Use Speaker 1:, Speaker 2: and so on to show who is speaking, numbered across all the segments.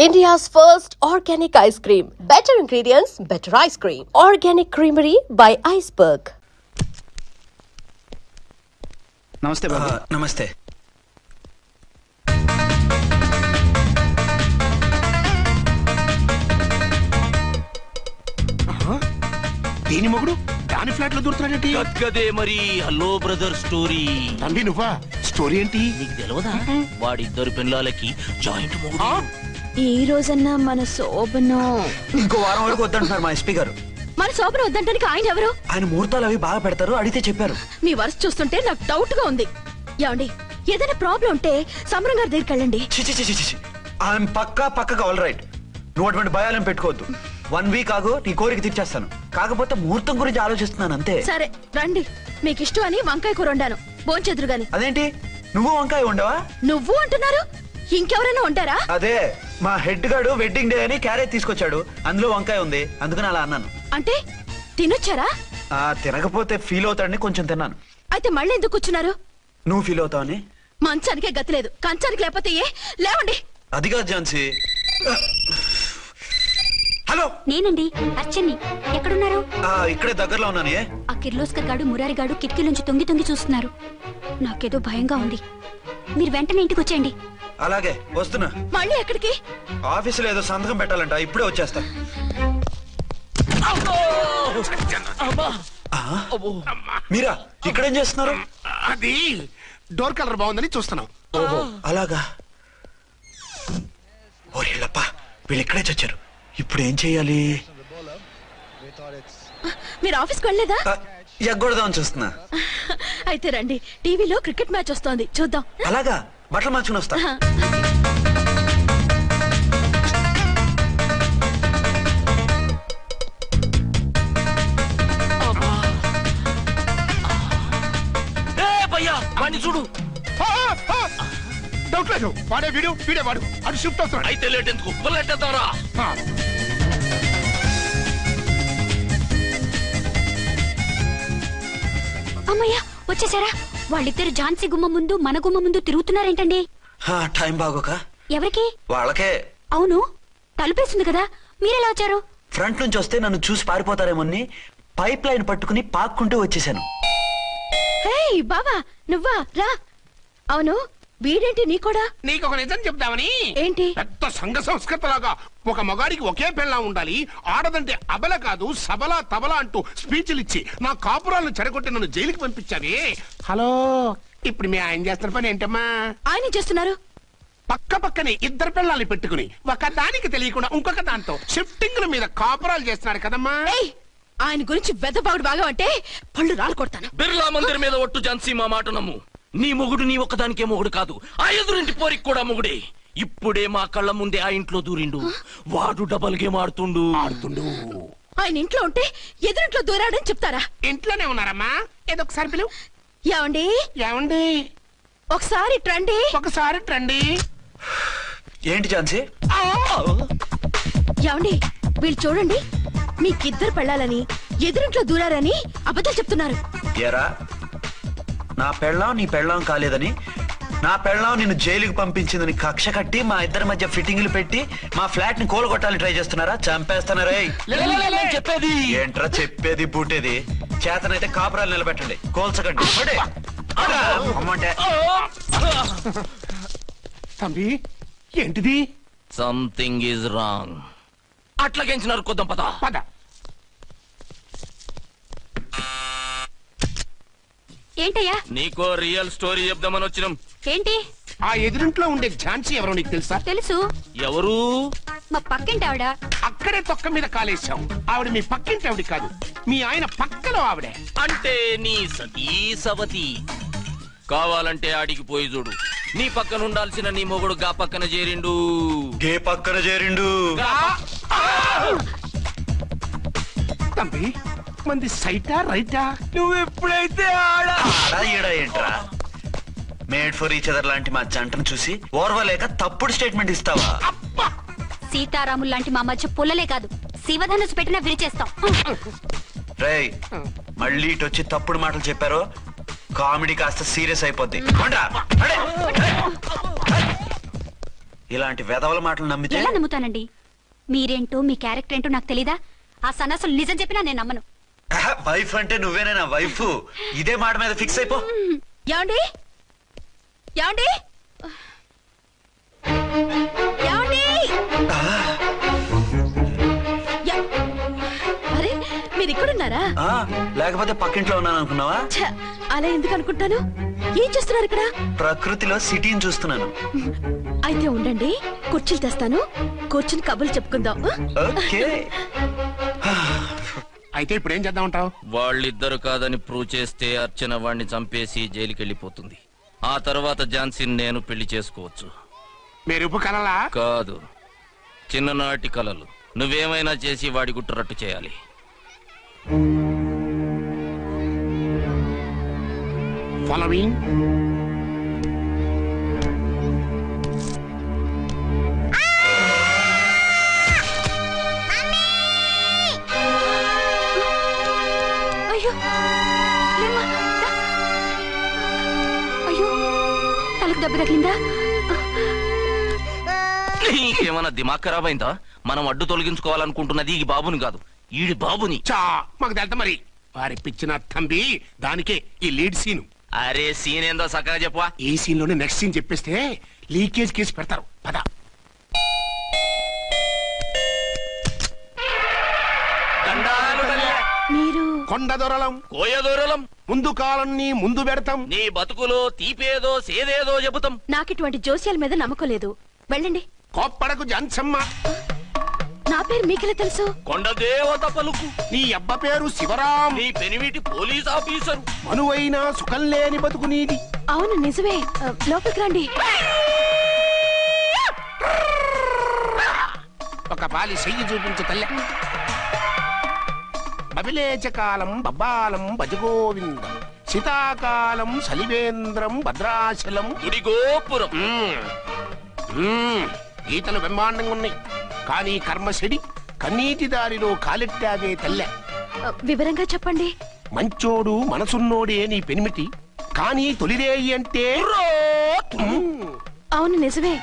Speaker 1: India's first organic ice cream. Better ingredients, better ice cream. Organic Creamery by Iceberg.
Speaker 2: నమస్తే బాబు.
Speaker 3: నమస్తే.
Speaker 2: దీని మొగుడు దాని ఫ్లాట్ లో దూరుతున్నాడేంటి?
Speaker 4: గద్గదే మరి హలో బ్రదర్ స్టోరీ.
Speaker 2: తంబి నువ్వా? స్టోరీ ఏంటి?
Speaker 4: నీకు తెలియదా? వాడిద్దరు పిల్లలకి జాయింట్ మొగుడు.
Speaker 5: ఈ రోజన్నా మన శోభను
Speaker 3: ఇంకో వారం వరకు వద్దంటున్నారు మా ఎస్పీ గారు.
Speaker 5: మన శోభను వద్దంటానికి ఆయన ఎవరు?
Speaker 3: ఆయన ముహూర్తాలు అవి బాగా పెడతారు, అడిగితే చెప్పారు.
Speaker 5: మీ వరుస చూస్తుంటే నాకు డౌట్ గా ఉంది. ఏమండి, ఏదైనా ప్రాబ్లం ఉంటే సమరం గారి దగ్గరికి వెళ్ళండి.
Speaker 3: ఆయన పక్కగా ఆల్ రైట్. నువ్వు అటువంటి భయాలను పెట్టుకోవద్దు. 1 వీక్ ఆగు, నీ కోరిక తీర్చేస్తాను. కాకపోతే ముహూర్తం గురించి ఆలోచిస్తున్నాను అంతే.
Speaker 5: సరే రండి, మీకు ఇష్టం అని వంకాయ కూర వండాను, భోంచెదురు గాని.
Speaker 3: అదేంటి నువ్వు వంకాయ ఉండవా?
Speaker 5: నువ్వు అంటున్నారు, ఇంకెవరైనా ఉంటారా?
Speaker 3: అదే మా హెడ్ గాడు వెడ్డింగ్ డే అని క్యారేజ్ తీసుకొచ్చాడు, అందులో వంకాయ ఉంది, అందుకని అలా అన్నాను.
Speaker 5: అంటే తినొచ్చారా?
Speaker 3: తినకపోతే ఫీల్ అవుతాడని కొంచెం తిన్నాను.
Speaker 5: అయితే మళ్ళీ ఎందుకు కూర్చున్నారు?
Speaker 3: నువ్వు ఫీల్ అవుతావని.
Speaker 5: మంచానికే గతి లేదు, కంచానికి లేకపోతే ఏ? లేవండి.
Speaker 3: అది కాదు ఝాన్సీ. హలో,
Speaker 6: నేనండి అర్చన్ని. ఎక్కడున్నారు?
Speaker 3: ఇక్కడే దగ్గరలో ఉన్నాను.
Speaker 6: ఆ కిర్లోస్కర్ గాడు మురారి గాడు కిటికీలోంచి తొంగి తొంగి చూస్తున్నారు. నాకేదో భయంగా ఉంది. మీరు వెంటనే ఇంటికి వచ్చేయండి.
Speaker 3: అలాగే వస్తున్నా.
Speaker 5: మళ్ళీ ఎక్కడికి?
Speaker 3: ఆఫీసులో ఏదో సంతకం పెట్టాలంట, ఇప్పుడే వచ్చేస్తా. మీరా ఇక్కడేం చేస్తున్నారు?
Speaker 2: అది డోర్ కలర్ బాగుందని చూస్తున్నాం.
Speaker 3: ఓహో అలాగా. ఓరేళ్ళప్ప, వీళ్ళు ఇక్కడే చచ్చారు. ఇప్పుడు ఏం చెయ్యాలి?
Speaker 5: మీరు ఆఫీస్కి వెళ్ళలేదా?
Speaker 3: ఎగ్గొడదామని చూస్తున్నా.
Speaker 5: అయితే రండి, టీవీలో క్రికెట్ మ్యాచ్ వస్తోంది, చూద్దాం.
Speaker 3: అలాగా, బట్టలు మార్చుకుని వస్తా.
Speaker 4: వాడిని చూడు.
Speaker 2: డౌట్ లేదు, వాడే వీడే వాడు. అటు షిఫ్ట్ అవుతున్నాడు.
Speaker 4: అయితే లేట్ ఎందుకు, బుల్లెట్టేద్దాంరా.
Speaker 6: అమ్మయ్యా, వచ్చేసారా? వాళ్ళిద్దరు ఝాన్సీ గుమ్మ ముందు మన గుమ్మ ముందు తిరుగుతున్నారేంటండి?
Speaker 3: టైం బాగోక.
Speaker 6: ఎవరికి?
Speaker 3: వాళ్ళకే.
Speaker 6: అవును, తలుపేసింది కదా, మీరెలా వచ్చారు?
Speaker 3: ఫ్రంట్ నుంచి వస్తే నన్ను చూసి పారిపోతారేమోని పైప్ లైన్ పట్టుకుని పాక్కుంటూ వచ్చేసాను.
Speaker 5: హే బావా, నువ్వా? రా. అవును, వీడేంటి నీ కూడా?
Speaker 2: నీకు ఒక నిజం చెప్తామని.
Speaker 5: ఏంటి?
Speaker 2: పెద్ద సంఘ సంస్కృతలాగా ఒక మగాడికి ఒకే పెళ్ళ ఉండాలి, ఆడదంటే అబల కాదు సబల తబల అంటూ స్పీచ్లు ఇచ్చి నా కాపురాలను చెడగొట్టి నన్ను జైలుకి పంపించావే. హలో, ఇప్పుడు మీ ఆయన చేస్తున్న పని ఏంటమ్మా?
Speaker 5: ఆయన చేస్తున్నారు.
Speaker 2: పక్కనే ఇద్దరు పిల్లల్ని పెట్టుకుని ఒక దానికి తెలియకుండా ఇంకొక దాంతో షిఫ్టింగ్ మీద కాపురాలు చేస్తున్నాడు కదమ్మా.
Speaker 5: ఆయన గురించి వెదబాగుడు బాగా అంటే పళ్ళు రాలు కొడతాను.
Speaker 4: బిర్లా మందిర్ మీద ఒట్టు ఝాన్సీ, మా మాట నమ్ము. నీ మొగుడు నీ ఒక్కదానికే మొగుడు కాదు, ఆ ఎదురింటి పోరికి కూడా మొగుడే. ఇప్పుడే మా కళ్ళ ముందే ఆ ఇంట్లో దూరిండు. వాడు డబల్ గేమ్ ఆడుతుండు.
Speaker 5: ఆయన ఇంట్లో ఉంటే ఎదురింట్లో దూరాడని చెప్తారా?
Speaker 2: ఇంట్లోనే ఉన్నారమ్మా. ఏదో ఒకసారి పిలువు.
Speaker 5: ఏమండి
Speaker 2: ఏమండి,
Speaker 5: ఒకసారి ట్రండి.
Speaker 2: ఒకసారి ట్రండి.
Speaker 3: ఏంటి ఝాన్సీ?
Speaker 5: ఏమండి, వీళ్ళు చూడండి, మీకిద్దరు పెళ్ళాలని ఎదురింట్లో దూరారని అబద్ధాలు చెప్తున్నారు.
Speaker 3: ఏరా, నా పెళ్ళాం నీ పెళ్ళాం కాలేదని, నా పెళ్ళాం నిన్ను జైలుకి పంపించిందని కక్ష కట్టి మా ఇద్దరి మధ్య ఫిట్టింగ్లు పెట్టి మా ఫ్లాట్ ని కోలుగొట్టాలని ట్రై చేస్తున్నారా? చంపేస్తున్నారా?
Speaker 4: చెప్పేది
Speaker 3: ఏంట్రా చెప్పేది బూటేది? చేతనైతే కాపురాలు నిలబెట్టండి, కోల్చకండి. అమ్మంటే
Speaker 2: తంబి, ఏంటిది?
Speaker 4: Something is wrong. అట్లాగెంచినారు కొద్దాం, పద
Speaker 2: పద.
Speaker 6: ఏంటయ్యా?
Speaker 4: నీకో రియల్ స్టోరీ చెప్దామని వచ్చినాం.
Speaker 6: ఏంటి?
Speaker 2: ఆ ఎదురింట్లో ఉండే ఝాన్సీ ఎవరో నీకు తెలుసా?
Speaker 6: తెలుసు.
Speaker 4: ఎవరు?
Speaker 6: మా పక్కింటి ఆవిడ.
Speaker 2: అక్కడే తొక్క మీద కాలేశాం. ఆవిడ మీ పక్కింటి ఆవిడ కాదు, మీ ఆయన పక్కలో ఆవిడే.
Speaker 4: అంటే నీ సతీ సవతి. కావాలంటే ఆడికి పోయి చూడు, నీ పక్కన ఉండాల్సిన నీ మొగుడు గా పక్కన చేరిండు.
Speaker 3: గే పక్కన చేరిండు.
Speaker 2: తంబి, మంది సైటా రైటా?
Speaker 4: నువ్వు ఎప్పుడైతే ఆడా
Speaker 3: ఏంట్రా? మేడ్ ఫర్ ఈచ్ అదర్ లాంటి మా జంటను చూసి ఓర్వలేక తప్పుడు స్టేట్మెంట్ ఇస్తావా?
Speaker 6: సీతారాములు లాంటి మా మధ్య పుల్లలే కాదు, శివధనుసు పెట్టినా విరిచేస్తాం.
Speaker 3: రేయ్, మళ్ళీ ఇటు వచ్చి తప్పుడు మాటలు చెప్పారో కామెడీ కాస్త సీరియస్ అయిపోద్ది. ఇలాంటి వెధవల మాటలు నమ్మితే
Speaker 6: ఎలా నమ్ముతానండి? మీరేంటో మీ క్యారెక్టర్ ఏంటో నాకు తెలీదా? ఆ సన్నాసులు నిజం చెప్పినా నేను నమ్మను.
Speaker 3: వైఫ్ అంటే నువ్వేనా వైఫ్? ఇదే మాట మీద ఫిక్స్ అయిపో.
Speaker 5: ఏమండి ఏమండి ఏమండి యా- అరే మీరు ఇక్కడున్నారా?
Speaker 3: ఆ, లేకపోతే పక్కింట్లో ఉన్నాను అనుకున్నావా?
Speaker 5: ఛ, అలా ఎందుకు అనుకుంటాను? ఏం చేస్తున్నారు ఇక్కడ?
Speaker 3: ప్రకృతిలో సిటీని చూస్తున్నాను.
Speaker 5: అయితే ఉండండి, కుర్చీలు తెస్తాను, కూర్చుని కబుర్లు చెప్పుకుందాం.
Speaker 3: ఓకే.
Speaker 2: అయితే ఇప్పుడు ఏం చేద్దామంటావు?
Speaker 4: వాళ్ళిద్దరు కాదని ప్రూవ్ చేస్తే అర్చన వాణ్ణి చంపేసి జైలుకి వెళ్ళిపోతుంది. ఆ తర్వాత ఝాన్సీని నేను పెళ్లి చేసుకోవచ్చు.
Speaker 2: మీరు ఉప్పు కలలా?
Speaker 4: కాదు, చిన్ననాటి కలలు. నువ్వేమైనా చేసి వాడి గుట్టురట్టు చేయాలి.
Speaker 2: ఫాలోయింగ్.
Speaker 6: అయ్యో లేమ్మా, రా. అయ్యో తలకు దెబ్బ తగిలిందా?
Speaker 4: నీకేమన్నా దిమాగ్ ఖరాబ్ అయిందా? మనం అడ్డు తొలగించుకోవాలనుకుంటున్నది ఈ బాబుని కాదు, ఈడి బాబుని.
Speaker 2: చా మాకు తెలుతా మరి. వారి పిచ్చిన తంబి దానికే ఈ లీడ్ సీన్.
Speaker 4: అరే సీన్ ఏందో సక్కగా చెప్పవా.
Speaker 2: ఈ సీన్ లోనే నెక్స్ట్ సీన్ చెప్పేస్తే లీకేజ్ కేసు పెడతారు. పద.
Speaker 4: దండాలు తల్లే.
Speaker 5: మీరు
Speaker 2: కొండ దొరలం
Speaker 4: కోయ దూరలం.
Speaker 2: ముందు కాలన్నీ ముందు పెడతాం.
Speaker 4: నీ బతుకులో తీపేదో సేదేదో చెబుతాం.
Speaker 5: నాకు ఇటువంటి జోస్యాల మీద నమ్మకం లేదు. వెళ్ళండి.
Speaker 2: కోప్పడకు జాన్సమ్మ.
Speaker 5: నా పేరు మీకెలా తెలుసు?
Speaker 4: కొండ దేవత పలుకు.
Speaker 2: నీ అబ్బ పేరు శివరాం.
Speaker 4: నీ పెనిమిటి పోలీస్ ఆఫీసరు.
Speaker 2: మనువైన సుఖం లేని బతుకు నీది.
Speaker 5: అవును నిజమే. లోపలికి రండి.
Speaker 2: ఒక పాలి చెయ్యి చూపించు తల్లె. బబిలేచకాలం బబ్బాలం భజగోవిందం శీతాకాలం సలివేంద్రం భద్రాచలం.
Speaker 4: గుడి గోపురం.
Speaker 2: గీతలు బ్రహ్మాండంగా ఉన్నాయి, కానీ కర్మశడి కన్నీటి దారిలో కాలెట్టావే తల్లె.
Speaker 5: వివరంగా చెప్పండి.
Speaker 2: మంచోడు మనసున్నోడే నీ పెనిమిటి, కానీ తొలిరేయి అంటే
Speaker 5: అవును నిజమే.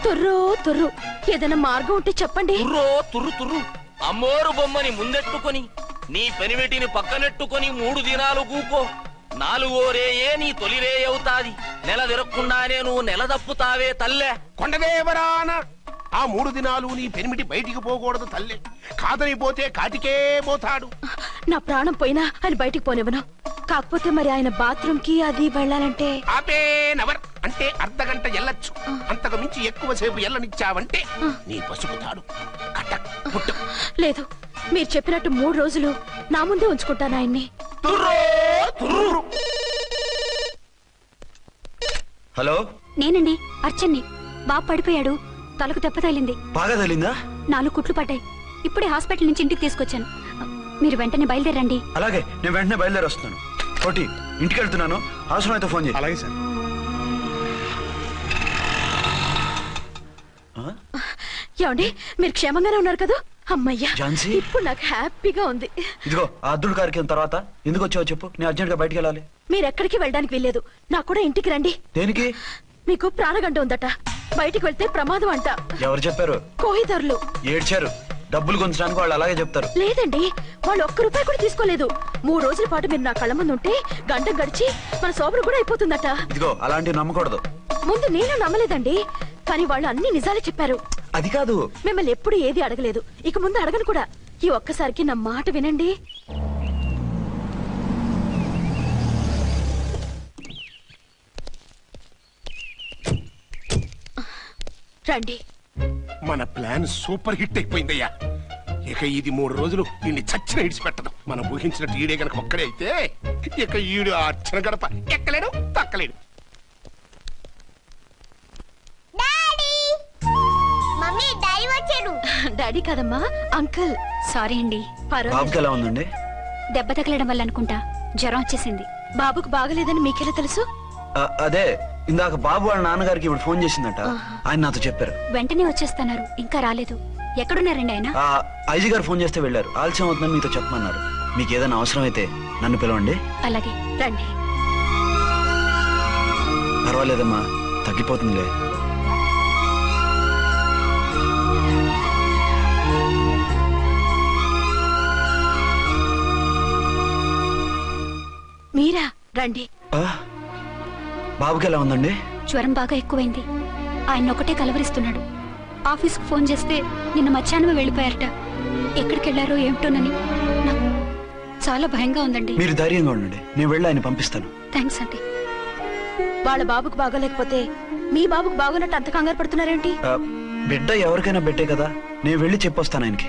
Speaker 5: తుర్రు తుర్రు. ఏదైనా మార్గం ఉంటే చెప్పండి.
Speaker 4: తుర్రో తుర్రు తుర్రు. అమ్మోరు బొమ్మని ముందెట్టుకొని నీ పెనిమిటిని పక్కనెట్టుకొని 3 దినాలు కూకో. 4వ రేయే నీ తొలి రే అవుతాది. నెల తిరగకుండానే నువ్వు నెల తప్పుతావే తల్లే.
Speaker 2: కొండదేవరాన ఆ 3 దినాలు నీ పెనిమిటి బయటికి పోకూడదు తల్లే. కాదని పోతే కాటికే పోతాడు.
Speaker 5: నా ప్రాణం పోయినా ఆయన బయటికి పోనివ్వను. కాకపోతే మరి ఆయన బాత్రూమ్ కి అది వెళ్ళాలంటే
Speaker 2: ఆపేనవర్ అంటే అర్ధగంట ఎల్లొచ్చు. అంతకు మించి ఎక్కువసేపు ఎల్లనిచ్చావంటే నీ పసుపుతాడు కట్టక్ పుట్టు.
Speaker 5: లేదు, మీరు చెప్పినట్టు 3 రోజులు నా ముందే ఉంచుకుంటాను ఆయన్ని.
Speaker 3: హలో,
Speaker 6: నేనండి అర్చన్ని. బాబు పడిపోయాడు, తలకు దెబ్బ తగిలింది.
Speaker 3: బాగా తగిలిందా?
Speaker 6: 4 కుట్లు పడ్డాయి. ఇప్పుడే హాస్పిటల్ నుంచి ఇంటికి తీసుకొచ్చాను. మీరు వెంటనే బయలుదేరండి.
Speaker 3: అలాగే, నేను వెంటనే బయలుదేరి వస్తున్నాను. కోటి, ఇంటికి వెళ్తున్నాను. అవసరం అయితే ఫోన్ చేయి.
Speaker 2: అలాగే సార్.
Speaker 5: ఏమండి, మీరు క్షేమంగానే ఉన్నారు కదా? అమ్మయ్యా,
Speaker 3: ఝాన్సీ?
Speaker 5: ఇప్పుడు నాకు హ్యాపీగా ఉంది.
Speaker 3: ఇదిగో ఆ అద్దుడు కార్యక్రమం తర్వాత ఎందుకు వచ్చావో చెప్పు. నేను అర్జెంట్ గా బయటికి వెళ్ళాలి.
Speaker 5: మీరు ఎక్కడికి వెళ్ళడానికి వెళ్ళలేదు. నాకు కూడా ఇంటికి రండి.
Speaker 3: దేనికి?
Speaker 5: మీకు ప్రాణగంట ఉందట. బయటికి వెళ్తే ప్రమాదం అంట.
Speaker 3: ఎవరు చెప్పారు?
Speaker 5: కోహిదర్లు
Speaker 3: ఏడ్చారు. డబ్బులు గుంచడానికి వాళ్ళు అలాగే చెప్తారు.
Speaker 5: లేదండి, వాళ్ళు ₹1 కూడా తీసుకోలేదు. 3 రోజుల పాటు మీరు నా కళ్ళ ముందు ఉంటే గంట గడిచి మన సోబరు కూడా అయిపోతుందట.
Speaker 3: ఇదిగో అలాంటివి నమ్మకూడదు.
Speaker 5: ముందు నేను నమ్మలేదండి, కానీ వాళ్ళు అన్ని నిజాలే చెప్పారు.
Speaker 3: అది కాదు,
Speaker 5: మిమ్మల్ని ఎప్పుడు ఏది అడగలేదు, ఇక ముందు అడగను కూడా. ఈ ఒక్కసారికి నా మాట వినండి. రండి.
Speaker 2: మన ప్లాన్ సూపర్ హిట్ అయిపోయిందయ్యా. ఇక ఇది 3 రోజులు ఈయన్ని చచ్చిన ఇడిచిపెట్టదు. మనం ఊహించినట్టు ఈడే గనక ఒక్కడే అయితే ఇక ఈడు ఆ అర్చన గడప ఎక్కలేడు తక్కలేడు.
Speaker 5: డాడీ కదమ్మా, అంకుల్.
Speaker 6: సారీ అండి.
Speaker 3: బాబుకి ఎలా ఉందండి?
Speaker 6: దెబ్బ తగలడం వల్ల అనుకుంటా జ్వరం వచ్చేసింది.
Speaker 5: బాబుకు బాగలేదని మీకెలా తెలుసు?
Speaker 3: అదే ఇందాక బాబు వాళ్ళ నాన్నగారికి ఇప్పుడు ఫోన్ చేసిందట. ఆయన నాతో చెప్పారు.
Speaker 6: వెంటనే వచ్చేస్తున్నారు, ఇంకా రాలేదు. ఎక్కడున్నారండి ఆయన?
Speaker 3: ఐజీ గారు ఫోన్ చేస్తే వెళ్ళారు. ఆలస్యం అవుతుందని మీతో చెప్పమన్నారు. మీకు ఏదైనా అవసరం అయితే నన్ను పిలవండి.
Speaker 6: అలాగే.
Speaker 5: రండి.
Speaker 3: పర్వాలేదమ్మా, తగ్గిపోతుందిలే.
Speaker 5: రండి.
Speaker 3: బాబుకి ఎలా ఉందండి?
Speaker 6: జ్వరం బాగా ఎక్కువైంది. ఆయన ఒకటే కలవరిస్తున్నాడు. ఆఫీస్కి ఫోన్ చేస్తే నిన్న మధ్యాహ్నమే వెళ్ళిపోయారట. ఎక్కడికి వెళ్ళారో ఏమిటోనని నాకు చాలా భయంగా ఉందండి.
Speaker 3: మీరు ధైర్యంగా ఉండండి, నేను వెళ్ళి ఆయన పంపిస్తాను.
Speaker 6: థ్యాంక్స్ అండి.
Speaker 5: వాళ్ళ బాబుకు బాగోలేకపోతే మీ బాబుకు బాగోనట్టు అంత కంగారు పడుతున్నారేంటి?
Speaker 3: బిడ్డ ఎవరికైనా బిడ్డే కదా, నేను వెళ్ళి చెప్పొస్తాను ఆయనకి.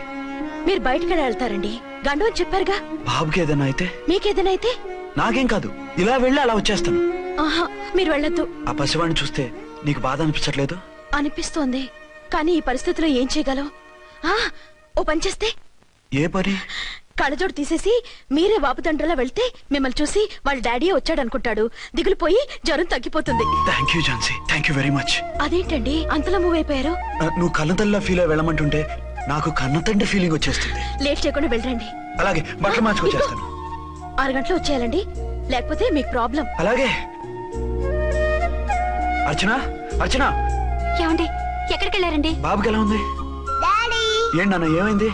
Speaker 5: మీరు బయటకు వెళ్తారండి, గండు అని చెప్పారుగా.
Speaker 3: బాబుకి ఏదైనా అయితే?
Speaker 5: మీకేదైనా అయితే?
Speaker 3: నాకేం కాదు, ఇలా వెళ్ళి అలా వచ్చేస్తాను.
Speaker 5: ఆహా, మీరు వెళ్ళొద్దు.
Speaker 3: ఆ పసివాడిని చూస్తే నీకు బాధ అనిపించట్లేదు?
Speaker 5: అనిపిస్తోంది, కానీ ఈ పరిస్థితిలో ఏం చేయగలం? ఓ పని చేస్తే?
Speaker 3: ఏ పని?
Speaker 5: కళ్ళజోడు తీసేసి మీరే వాపుదండ్రలా వెళ్తే మిమ్మల్ని చూసి వాళ్ళ డాడీ వచ్చాడు అనుకుంటాడు. దిగులు పోయి జ్వరం తగ్గిపోతుంది.
Speaker 3: Thank you Jhansi, thank you very much.
Speaker 5: అదేంటండి అంతలా మూవ్ అయిపోయారు?
Speaker 3: నువ్వు కన్నతల్లిలా ఫీల్ అయి వెళ్ళమంటుంటే నాకు కన్నతండ్రి ఫీలింగ్ వచ్చేస్తుంది.
Speaker 5: లేట్ చేయకుండా వెళ్ళండి.
Speaker 3: అలాగే, బట్టలు మార్చుకొచ్చేస్తాను.
Speaker 5: 6 గంటలు వచ్చేయాలండి, లేకపోతే మీకు ప్రాబ్లం.
Speaker 3: అలాగే. అర్చన, అర్చన.
Speaker 6: ఏమండి, ఎక్కడికి వెళ్ళారండి?
Speaker 3: బాబుకి ఎలా ఉంది? ఏంటి నాన్న, ఏమైంది?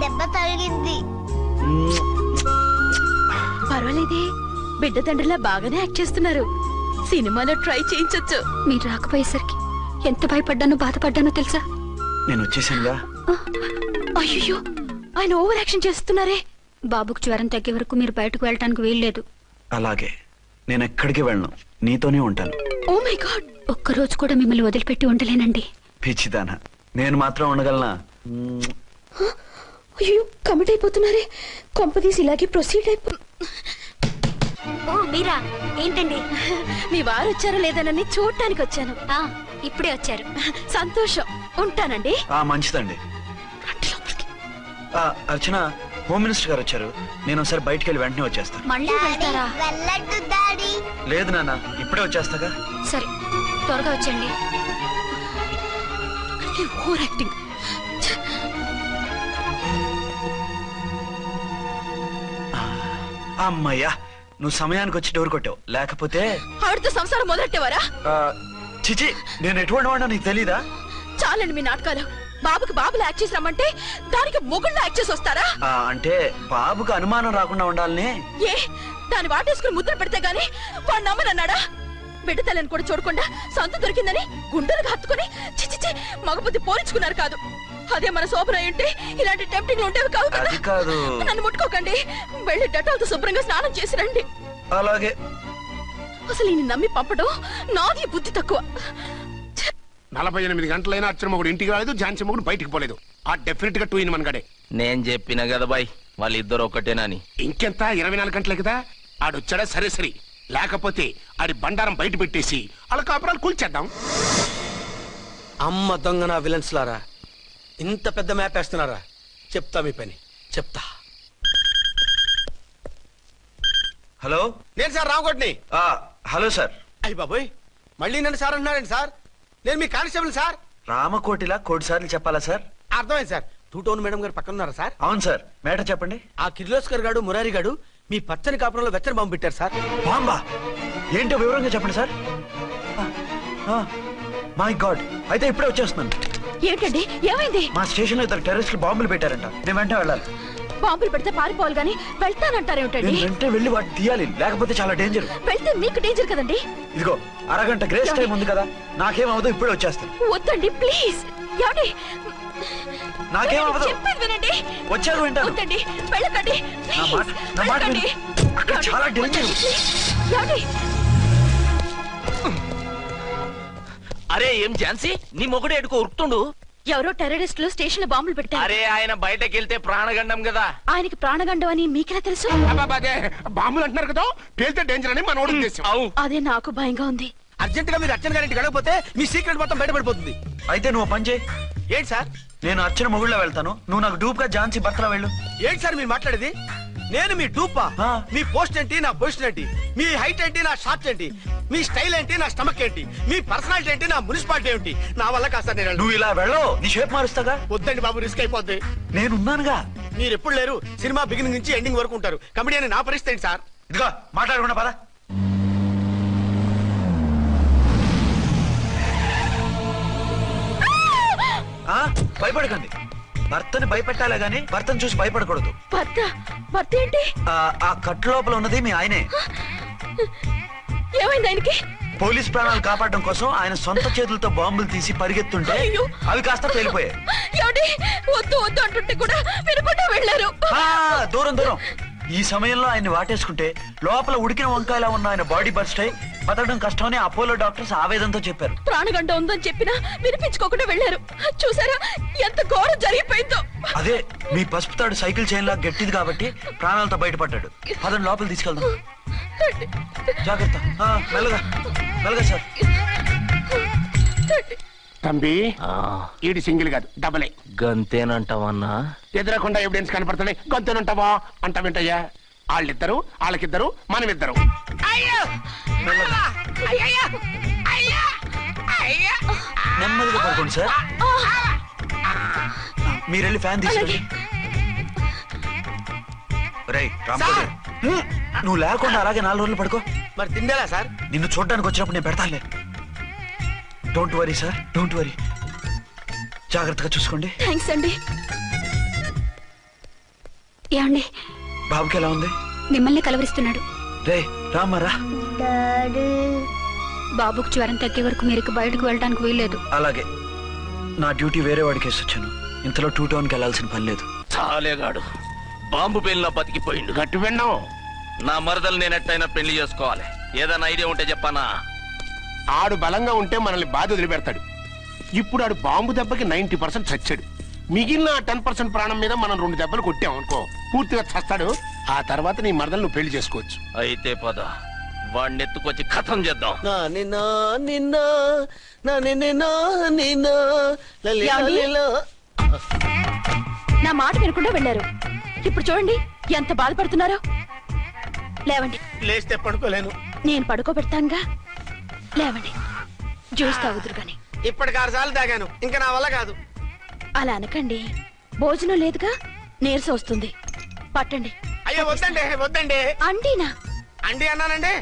Speaker 7: దెబ్బ తగిలింది.
Speaker 5: పర్వాలేదే, బిడ్డ తండ్రిలా బాగానే యాక్ట్ చేస్తున్నారు. సినిమాలో ట్రై చేయించొచ్చు.
Speaker 6: మీరు రాకపోయేసరికి ఎంత భయపడ్డానో బాధపడ్డానో తెలుసా?
Speaker 3: నేను వచ్చేసానుగా.
Speaker 5: అయ్యో, ఆయన ఓవర్ యాక్షన్ చేస్తున్నారే.
Speaker 6: బాబుకు జ్వరం తగ్గే వరకు మీరు బయటకు వెళ్ళటానికి వీల్లేదు.
Speaker 3: అలాగే, నేను ఎక్కడికి వెళ్ళను, నీతోనే ఉంటాను.
Speaker 5: ఓ మై గాడ్,
Speaker 6: ఒక్కరోజు కూడా మిమ్మల్ని వదిలిపెట్టి ఉండలేనండి.
Speaker 3: పిచ్చిదానా, నేను మాత్రం ఉండగలనా?
Speaker 5: అయ్యో, కమిట్ అయిపోతున్నారే. కొంపదీసి ఇలాగే ప్రొసీడ్ అయిపో.
Speaker 6: ఓ మీరా, ఏంటండి?
Speaker 5: మీ వారు వచ్చారో లేదనని చూడటానికి వచ్చాను.
Speaker 6: ఇప్పుడే వచ్చారు.
Speaker 5: సంతోషం, ఉంటానండి.
Speaker 3: మంచిదండి. అర్చన, హోమ్ మినిస్టర్ గారు వచ్చారు, నేను ఒకసారి బయటికి వెళ్ళి వెంటనే వచ్చేస్తాను.
Speaker 6: మళ్ళీ వెళ్తారా?
Speaker 7: వెళ్ళొద్దు డాడీ.
Speaker 3: లేదు నాన్న, ఇప్పుడే వచ్చేస్తాగా.
Speaker 6: సరే, త్వరగా వచ్చండి.
Speaker 5: Over acting.
Speaker 3: అమ్మయ్యా, నువ్వు సమయానికి వచ్చి డోర్ కొట్టావు, లేకపోతే
Speaker 5: ఆవిడతో సంసారం మొదలెట్టేవారా?
Speaker 3: చిచి, నేను ఎటువంటి వాడినా నీకు తెలీదా?
Speaker 5: చాలండి మీ నాటకాలు. బాబుకి బాబులు యాక్ట్ చేసి రమ్మంటే దానికి మొగుళ్ళు యాక్ట్ చేసి వస్తారా?
Speaker 3: అంటే బాబుకు అనుమానం రాకుండా ఉండాలని.
Speaker 5: ఏ, దాన్ని వాటేసుకుని ముద్ర పెడితే గాని వాడు నమ్మనన్నాడా? బిడ్డ తల్లిని కూడా చూడకుండా సొంత దొరికిందని గుండెలకు హత్తుకుని చిచిచి మగబుద్ధి పోల్చుకున్నారు కాదు. అదే మన శోభన ఉంటే ఇలాంటి టెంప్టింగ్ ఉండేవి కావు కదా.
Speaker 3: అది కాదు.
Speaker 5: నన్ను ముట్టుకోకండి, వెళ్ళి డెటాల్తో శుభ్రంగా స్నానం చేసి రండి.
Speaker 3: అలాగే.
Speaker 5: అసలు ఈయన నమ్మి పంపడం నాది బుద్ధి తక్కువ.
Speaker 2: 48 గంటలైనా అర్చన మొగుడు ఇంటికి రాలేదు, ఝాన్సీ మొగుడు బయటికి పోలేదు. ఆ డెఫినెట్ గా 2 in 1 గడే.
Speaker 4: నేను చెప్పిన కదా బాయ్, వాళ్ళిద్దరు ఒకటేనని.
Speaker 2: ఇంకెంత 24 గంటలే కదా. ఆడొచ్చాడా సరే సరే, లేకపోతే ఆడి బండారం బయట పెట్టేసి వాళ్ళ కాపురాలు కూల్చేద్దాం.
Speaker 8: అమ్మ దొంగ నా విలన్స్ లారా, ఇంత పెద్ద మ్యాప్ వేస్తున్నారా? చెప్తా మీ పని, చెప్తా.
Speaker 3: హలో,
Speaker 8: నేను సార్ రామకోటిని.
Speaker 3: Hello sir.
Speaker 8: అయ్యి బాబోయ్, మళ్ళీ నన్ను సార్ అంటున్నారండి సార్? నేను మీ కానిస్టేబుల్ సార్.
Speaker 3: రామకోటిలా 1 సార్లు చెప్పాలా సార్?
Speaker 8: అర్థమైంది సార్. 2 టౌన్ మేడం గారు పక్కన ఉన్నారా సార్?
Speaker 3: అవును సార్, మేటర్ చెప్పండి.
Speaker 8: ఆ కిర్లోస్కర్ గాడు మురారి గాడు మీ పచ్చని కాపురంలో వెచ్చని బాంబు పెట్టారు సార్.
Speaker 3: బాంబా? ఏంటో వివరంగా చెప్పండి సార్. మై గాడ్, అయితే ఇప్పుడే వచ్చేస్తున్నాను.
Speaker 5: ఏంటండి, ఏమైంది?
Speaker 3: మా స్టేషన్ లో 2 టెర్రరిస్టులు బాంబులు పెట్టారంట, నేను వెంటనే వెళ్ళాలి.
Speaker 5: బాంబులు పెడితే పారిపోవాలి గాని వెళ్తానంటారేమిటండి?
Speaker 3: నేను వెంటనే వెళ్ళి వాటిని తీయాలి, లేకపోతే చాలా డేంజర్.
Speaker 5: వెళ్తే మీకు డేంజర్ కదండి.
Speaker 3: ఇదిగో, అరగంట గ్రేస్ టైం ఉంది కదా, నాకేమవుతుందో ఇప్పుడే వచ్చేస్తాను.
Speaker 5: వద్దండి ప్లీజ్. ఏమండి,
Speaker 3: నాకేమవుతుందో
Speaker 5: చెప్పేది వినండి.
Speaker 3: వచ్చాక వింటాను.
Speaker 5: వద్దండి, వెళ్ళకండి ప్లీజ్.
Speaker 3: నా మాట విను. అక్కడ చాలా డేంజర్.
Speaker 5: ఏమండి,
Speaker 4: అరే ఏం ఝాన్సీ, నీ మొగుడు ఎడుకో ఉరుకుతుండు.
Speaker 5: ఎవరో టెర్రరిస్టులు స్టేషన్ లో బాంబులు పెట్టారు.
Speaker 4: అరే ఆయన బయటకెళ్తే ప్రాణగండం కదా.
Speaker 5: ఆయనకి ప్రాణగండం అని మీకెలా తెలుసు?
Speaker 2: అదే బాంబులు అంటున్నారు కదా, పేలితే డేంజర్ అని మన ఉద్దేశం.
Speaker 5: అదే నాకు భయంగా ఉంది.
Speaker 8: అర్జెంట్ గా మీరు అర్చన గారింటికి వెళ్ళకపోతే మీ సీక్రెట్ మొత్తం బయటపడిపోతుంది.
Speaker 3: అయితే నువ్వు పని చేయి.
Speaker 8: ఏంటి సార్?
Speaker 3: నేను అర్చన మొగుళ్ళ వెళ్తాను, నువ్వు నాకు డూప్ గా ఝాన్సీ భర్తలా వెళ్ళు.
Speaker 8: ఏంటి సార్ మీరు మాట్లాడేది? నేను మీ డూపా? మీ పోస్ట్ ఏంటి, నా పొజిషన్ ఏంటి? మీ హైట్ ఏంటి, నా షార్ట్ ఏంటి? మీ స్టైల్ ఏంటి, నా స్టమక్ ఏంటి? మీ పర్సనాలిటీ ఏంటి, నా మున్సిపాలిటీ ఏంటి? నా వల్ల కాస్త నేను
Speaker 3: నువ్వు ఇలా వెళ్ళవు, నీ షేప్ మారుస్తాగా.
Speaker 8: వద్దండి బాబు, రిస్క్ అయిపోద్ది.
Speaker 3: నేనున్నానుగా.
Speaker 8: మీరు ఎప్పుడు లేరు, సినిమా బిగినింగ్ నుంచి ఎండింగ్ వరకు ఉంటారు. కమిడీ అని నా పరిస్థితి ఏంటి సార్?
Speaker 3: ఇదిగో మాట్లాడకుండా పద. భయపడకండి, భర్తని భయపెట్టాలే గాని భర్తను చూసి భయపడకూడదు.
Speaker 5: భర్త? భర్త ఏంటి?
Speaker 3: ఆ కట్టు లోపల ఉన్నది మీ ఆయనే.
Speaker 5: ఏమైంది ఆయనకి?
Speaker 3: పోలీస్ ప్రాణాలు కాపాడడం కోసం ఆయన సొంత చేతులతో బాంబులు తీసి పరిగెత్తుంటే
Speaker 5: అయ్యో.
Speaker 3: అవి కాస్త పేలిపోయాయి.
Speaker 5: ఏమండి? వద్దు వద్దు అంటుంటే కూడా వినకుండా వెళ్ళారు.
Speaker 3: దూరం దూరం. ఈ సమయంలో ఆయన్ని వాటేసుకుంటే లోపల ఉడికిన వంకాయలా ఉన్న ఆయన బాడీ బర్స్ట్ అయి బతకడం కష్టమని అపోలో డాక్టర్స్ ఆవేదనతో చెప్పారు.
Speaker 5: ప్రాణగంట ఉందని చెప్పినా వినిపించుకోకుండా వెళ్ళారు. చూసారా ఎంత ఘోరం జరిగిపోయిందో.
Speaker 3: అదే మీ పసుపు తాడు సైకిల్ చైన్ లా గట్టిది కాబట్టి ప్రాణాలతో బయటపడ్డాడు. అతను లోపల తీసుకెళ్దాం. జాగ్రత్త. మెల్లగా మెల్లగా సార్.
Speaker 2: తంబి ఈడి సింగిల్ కాదు డబలే.
Speaker 4: గంతేనంటావన్నా?
Speaker 2: ఎదురకుండా ఎవిడెన్స్ కనపడుతున్నాయి గొంతేనంటావా అంటావేంటయ్యా? వాళ్ళిద్దరు వాళ్ళకిద్దరు మనమిద్దరు.
Speaker 3: నెమ్మదిగా పడుకోండి సార్. మీరెళ్ళి ఫ్యాన్ తీసుకోండి. రేయ్ రాంపల్లి, నువ్వు లేకుండా అలాగే 4 రోజులు పడుకో.
Speaker 8: మరి తిండేలా సార్?
Speaker 3: నిన్ను చూడడానికి వచ్చినప్పుడు నేను పెడతానులే. Don't worry sir, don't worry. జాగ్రత్తగా చూసుకోండి.
Speaker 5: థ్యాంక్స్ అండి.
Speaker 6: ఏమండి?
Speaker 3: బాబుకి ఎలా ఉంది?
Speaker 6: మిమ్మల్ని కలవరిస్తున్నాడు.
Speaker 3: రే రామారా.
Speaker 7: డాడీ
Speaker 6: బాబుకు జ్వరం తగ్గే వరకు మీరు బయటకు వెళ్ళడానికి వీల్లేదు.
Speaker 3: అలాగే. నా డ్యూటీ వేరే వాడికి వేసి వచ్చాను. ఇంతలో 2 టౌన్కి వెళ్ళాల్సిన పని లేదు.
Speaker 4: చాలేగాడు బాంబు పేలిన బతికిపోయిండు.
Speaker 2: గట్టి విన్నావు.
Speaker 4: నా మరదలు నేనెట్టయినా పెళ్లి చేసుకోవాలి. ఏదైనా ఐడియా ఉంటే చెప్పానా?
Speaker 2: ఆడు బలంగా ఉంటే మనల్ని బాధ వదిలిపెడతాడు. ఇప్పుడు ఆడు బాంబు దెబ్బకి 90% చచ్చాడు. మిగిలిన 10% ప్రాణం మీద మనం 2 దెబ్బలు కొట్టాం అనుకో, పూర్తిగా చస్తాడు. ఆ తర్వాత నీ మరదలు నువ్వు పెళ్లి చేసుకోవచ్చు.
Speaker 4: అయితే పద వాడిని ఎత్తుకొచ్చి కథం చేద్దాం.
Speaker 5: నా మాట వినకుండా వెళ్ళారు. ఇప్పుడు చూడండి ఎంత బాధపడుతున్నారో. లేవండి.
Speaker 8: లేస్తే పడుకోలేను.
Speaker 5: నేను పడుకోబెడతానుగా. లేవండి. జ్యూస్ తాగుదురు గాని.
Speaker 8: ఇప్పటికి 6 సార్లు తాగాను. ఇంకా నా వల్ల కాదు.
Speaker 5: అలా అనకండి. భోజనం లేదుగా, నీరసం వస్తుంది. పట్టండి.
Speaker 8: అయ్యో వద్దండి వద్దండి.
Speaker 5: అండినా?
Speaker 8: అండి అన్నానండి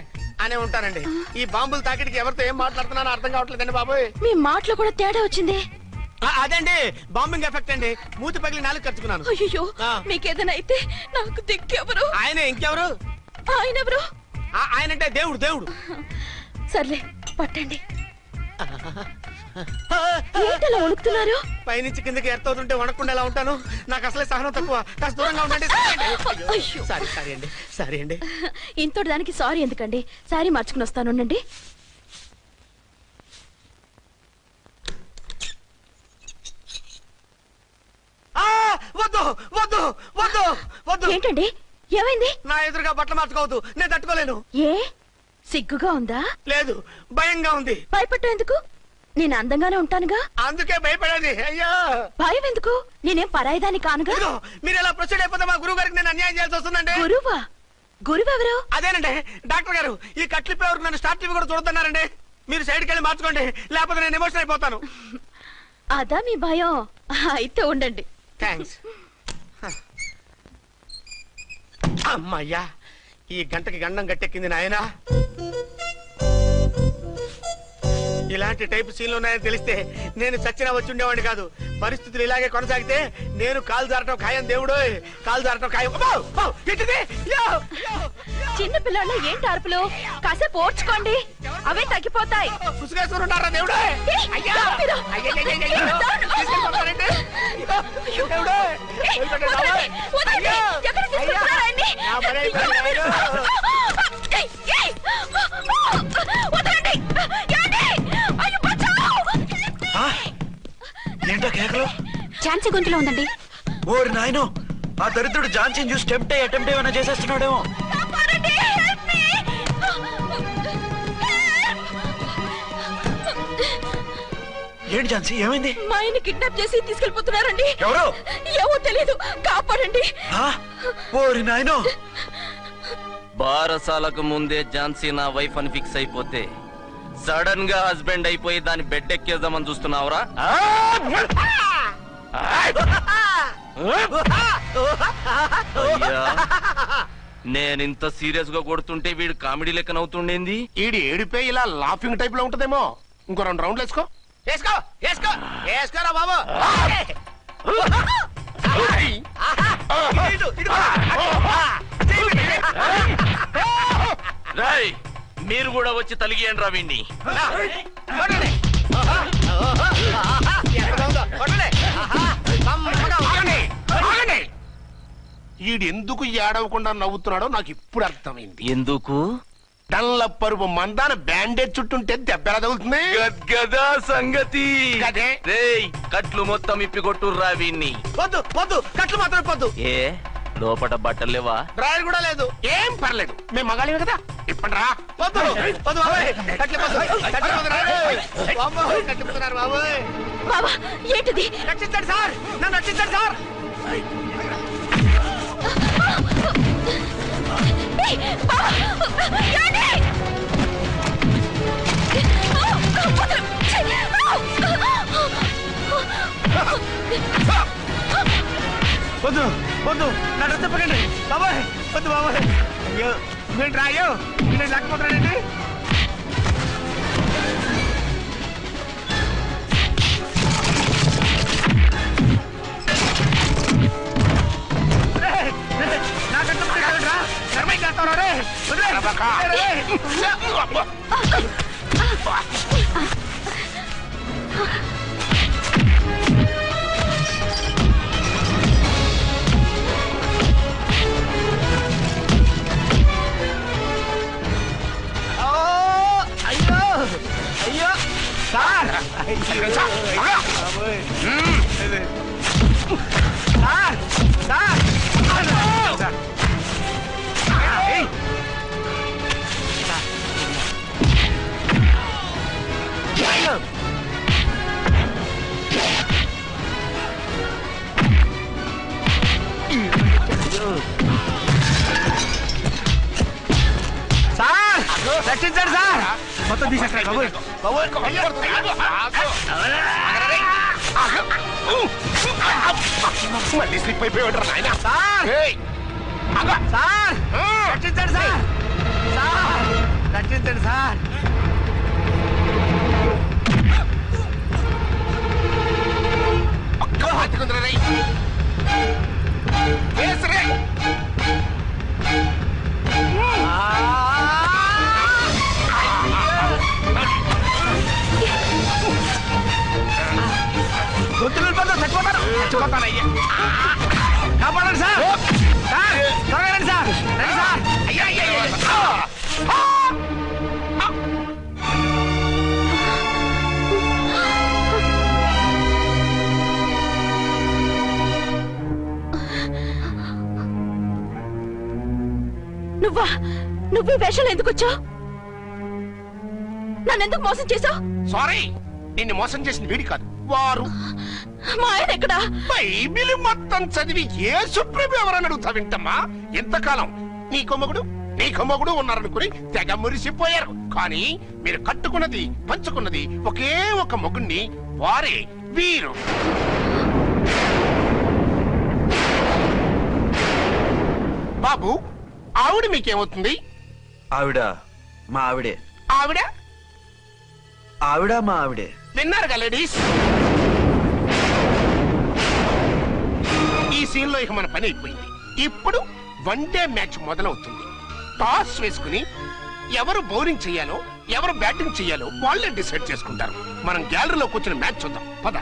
Speaker 8: అనే ఉంటానండి. ఈ బాంబులు తాకిడికి ఎవరితో ఏం మాట్లాడుతున్నానో అర్థం కావట్లేదండి బాబోయ్.
Speaker 5: మీ మాటలో కూడా తేడా వచ్చింది.
Speaker 8: అదండి బాంబింగ్ ఎఫెక్ట్ అండి. మూతి పగిలి 4 ఖర్చుకున్నాను.
Speaker 5: అయ్యో, మీకేదైనా అయితే నాకు దిక్కెవరు?
Speaker 8: ఆయనే ఇంకెవరు?
Speaker 5: ఆయన ఎవరు?
Speaker 8: ఆయనంటే దేవుడు దేవుడు.
Speaker 5: సర్లే పట్టండి. ఏంటలా వణుకుతున్నారు?
Speaker 8: పైనుంచి కిందకి ఎర్తవుతుంటే వణకుండా ఎలా ఉంటాను? నాకు అసలే సహనం తక్కువ. కాస్త దూరంగా ఉండండి.
Speaker 5: అయ్యో.
Speaker 8: సారీ అండి సారీ అండి.
Speaker 5: ఇంతటి దానికి సారీ ఎందుకండి? సారీ మార్చుకుని వస్తానుండండి.
Speaker 8: వద్దు వద్దు వద్దు వద్దు.
Speaker 5: ఏంటండి? ఏమైంది?
Speaker 8: నా ఎదురుగా బట్టలు మార్చుకోవద్దు. నేను తట్టుకోలేను.
Speaker 5: ఏ సిగ్గుగా ఉందా?
Speaker 8: లేదు, భయంగా ఉంది.
Speaker 5: భయపడ్డా ఎందుకు? నేను అందంగానే ఉంటానుగా.
Speaker 8: అందుకే భయపడేది. అయ్యా
Speaker 5: భయం ఎందుకు? నేనేం పరాయిదాన్ని కానుగా.
Speaker 8: ఇదిగో, మీరు ఎలా ప్రొసీడ్ అయిపోతే మా గురువు గారికి నేను అన్యాయం చేయాల్సి వస్తుందండి.
Speaker 5: గురువా? గురువెవరు?
Speaker 8: అదేనండి డాక్టర్ గారు. ఈ కట్లిప్పే వరకు నన్ను స్టార్ట్ టీవీ కూడా చూడొద్దన్నారండి. మీరు సైడ్కి వెళ్ళి మార్చుకోండి, లేకపోతే నేను ఎమోషన్ అయిపోతాను.
Speaker 5: అదా మీ భయం? అయితే ఉండండి.
Speaker 8: థ్యాంక్స్. అమ్మయ్యా, ఈ గంటకి గండం గట్టెక్కింది నాయనా. ఇలాంటి టైప్ సీన్లు ఉన్నాయని తెలిస్తే నేను చచ్చినా వచ్చి ఉండేవాడిని కాదు. పరిస్థితులు ఇలాగే కొనసాగితే నేను కాలు జారటం ఖాయం. దేవుడు, కాలు జారటం ఖాయం.
Speaker 5: చిన్న పిల్లలు ఏంటి అరుపులు? కాసేపు ఓర్చుకోండి, అవే తగ్గిపోతాయి.
Speaker 8: పుసుగేసుకుంటారా దేవుడు?
Speaker 3: ఏంటో కేకలు?
Speaker 6: ఝాన్సీ గొంతులో ఉందండి.
Speaker 3: ఓరి నాయనో, ఆ దరిద్రుడు ఝాన్సీని చూసి అటెంప్ట్ ఏమైనా చేసేస్తున్నాడేమో. ఏంటి ఝాన్సీ, ఏమైంది?
Speaker 5: మా ఆయన కిడ్నాప్ చేసి తీసుకెళ్లిపోతున్నారండి.
Speaker 3: ఎవరు?
Speaker 5: ఏమో తెలీదు, కాపాడండి.
Speaker 3: ఓరి నాయనో.
Speaker 4: బారసాలకు ముందే ఝాన్సీ నా వైఫ్ అని ఫిక్స్ అయిపోతే సడన్ గా హస్బెండ్ అయిపోయి దాన్ని బెడ్ ఎక్కేద్దామని చూస్తున్నావురా? నేనింత సీరియస్ గా కొడుతుంటే వీడు కామెడీ లెక్కన అవుతుండేంది.
Speaker 2: ఈడి ఏడిపే ఇలా లాఫింగ్ టైప్ లో ఉంటదేమో. ఇంకో 2 రౌండ్లు వేసుకో.
Speaker 8: వేసుకో వేసుకో వేసుకోరా బాబు.
Speaker 4: రేయ్ మీరు కూడా వచ్చి తలిగియండి రా వీణ్ణి.
Speaker 8: కొట్టండి. ఎక్కడ ఉందో? కొట్టండి. కమ్మగా
Speaker 2: ఆగండి, ఆగండి. ఈడెందుకు ఏడవకుండా నవ్వుతున్నాడో నాకు ఇప్పుడు అర్థమైంది.
Speaker 4: ఎందుకు?
Speaker 2: డల్లపరుపు మందాన బ్యాండేజ్ చుట్టుంటే దెబ్బ ఎలా తగులుతుంది?
Speaker 4: గద్గదా సంగతి.
Speaker 2: గదే.
Speaker 4: రేయ్, కట్లు మొత్తం ఇప్పి కొట్టుర్రా వీణ్ణి.
Speaker 8: వద్దు వద్దు, కట్లు మాత్రం వద్దు.
Speaker 4: ఏ లోపట బట్టలు లేవా?
Speaker 8: డ్రాయర్ కూడా లేదు.
Speaker 2: ఏం పర్లేదు, మేము మగాళివి కదా. ఇప్పటి రా.
Speaker 8: వద్దు వద్దు బాబాయ్, కట్లు వద్దు. కట్లు వద్దు రాయ్. బాబోయ్, కట్లు వద్దున్నారు బాబోయ్.
Speaker 5: బాబా ఏంటిది?
Speaker 8: రక్షించండి సార్, నన్ను రక్షించండి సార్.
Speaker 5: ఏయ్, బాబా, ఏంటి? వదలు. ఛీ,
Speaker 8: వద్దు వద్దు, నా డ్రెస్ పడండి బాబాయ్. వద్దు బాబాయ్. అయ్యో మీరు రాయో, నేను లేకపోతానండి. నా డ్రెస్ పడండి రా. నర్మై చేస్తావు రే. అయ్యో అయ్యో సార్, సార్ సార్. సార్ రక్షించండి సార్. మొత్తం తీసేస్తాయి బాబోయ్. బాబోయ్
Speaker 2: మళ్ళీ స్లిప్ అయిపోయాడు నాయన.
Speaker 8: సార్, సార్ రక్షించండి సార్. సార్ రక్షించండి సార్.
Speaker 2: ఒక్క బతికుందిరా రేయ్. వేసి రేయ్.
Speaker 8: గొంతులు వెళ్ళిపోతారు, చచ్చిపోతారు.
Speaker 2: చచ్చిపోతానయ్యా.
Speaker 8: కాపాడండి సార్. సార్ త్వరగా రండి సార్. రండి సార్.
Speaker 2: అయ్యా అయ్యా అయ్యా.
Speaker 5: నువ్వా? నువ్వు వేషాలు ఎందుకు వచ్చావు? నన్నెందుకు మోసం చేశావు?
Speaker 2: సారీ, నిన్ను మోసం చేసిన వీడి కాదు, వారు.
Speaker 5: మా ఆయన ఎక్కడా?
Speaker 2: బైబిల్ మొత్తం చదివి ఏ సుప్రీం ఎవరని అడుగుతా వింటమ్మా. ఎంతకాలం నీ కొమ్మగుడు ఉన్నారనుకుని తెగ మురిసిపోయారు. కానీ మీరు కట్టుకున్నది పంచుకున్నది ఒకే ఒక మొగుణ్ణి, వారే వీరు. బాబు, ఆవిడ మీకేమవుతుంది?
Speaker 3: ఆవిడ మా ఆవిడే.
Speaker 2: ఆవిడ
Speaker 3: ఆవిడ మా ఆవిడే.
Speaker 2: విన్నారుగా లేడీస్, ఈ సీన్ లో ఇక మన పని అయిపోయింది. ఇప్పుడు వన్ డే మ్యాచ్ మొదలవుతుంది. టాస్ వేసుకుని ఎవరు బౌలింగ్ చెయ్యాలో ఎవరు బ్యాటింగ్ చెయ్యాలో వాళ్ళే డిసైడ్ చేసుకుంటారు. మనం గ్యాలరీలో కూర్చుని మ్యాచ్ చూద్దాం పద.